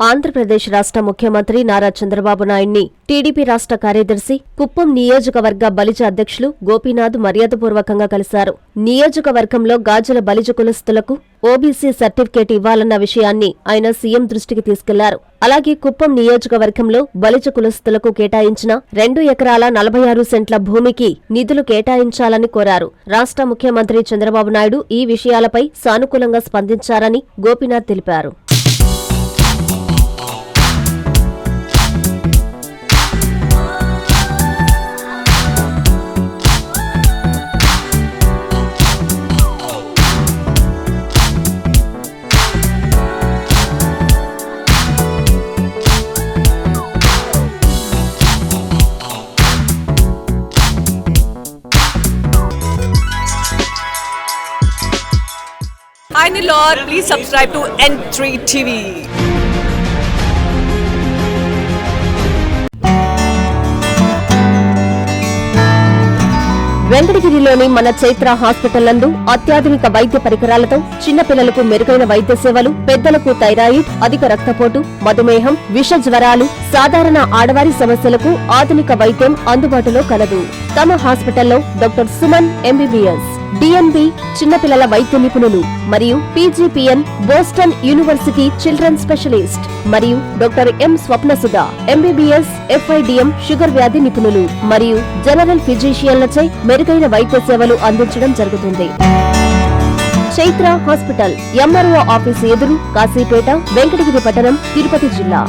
ఆంధ్రప్రదేశ్ రాష్ట్ర ముఖ్యమంత్రి నారా చంద్రబాబు నాయుడిని టీడీపీ రాష్ట్ర కార్యదర్శి కుప్పం నియోజకవర్గ బలిజ అధ్యక్షులు గోపీనాథ్ మర్యాదపూర్వకంగా కలిశారు. నియోజకవర్గంలో గాజుల బలిజ కులస్తులకు ఓబీసీ సర్టిఫికేట్ ఇవ్వాలన్న విషయాన్ని ఆయన సీఎం దృష్టికి తీసుకెళ్లారు. అలాగే కుప్పం నియోజకవర్గంలో బలిజ కులస్తులకు కేటాయించిన 2 ఎకరాల 46 సెంట్ల భూమికి నిధులు కేటాయించాలని కోరారు. రాష్ట్ర ముఖ్యమంత్రి చంద్రబాబు నాయుడు ఈ విషయాలపై సానుకూలంగా స్పందించారని గోపీనాథ్ తెలిపారు. Hi Nilor, please subscribe to N3 TV. వెంకటగిరిలోని మన చైత్ర హాస్పిటల్ నందు అత్యాధునిక వైద్య పరికరాలతో చిన్నపిల్లలకు మెరుగైన వైద్య సేవలు, పెద్దలకు థైరాయిడ్, అధిక రక్తపోటు, మధుమేహం, విష జ్వరాలు, సాధారణ ఆడవారి సమస్యలకు ఆధునిక వైద్యం అందుబాటులో కలదు. తమ హాస్పిటల్లో డాక్టర్ సుమన్ ఎంబీబీఎస్, డిఎన్బి చిన్నపిల్లల వైద్య నిపుణులు మరియు PGPN Boston University children specialist మరియు doctor M Swapnasudha MBBS FIDM sugar వ్యాధి నిపుణులు మరియు జనరల్ ఫిజిషియన్లచే మెరుగైన వైద్య సేవలు అందించడం జరుగుతుంది. చైత్ర హాస్పిటల్, ఎంఆర్ఓ ఆఫీసు ఎదురు, కాశీపేట, వెంకటగిరి పట్టణం, తిరుపతి జిల్లా.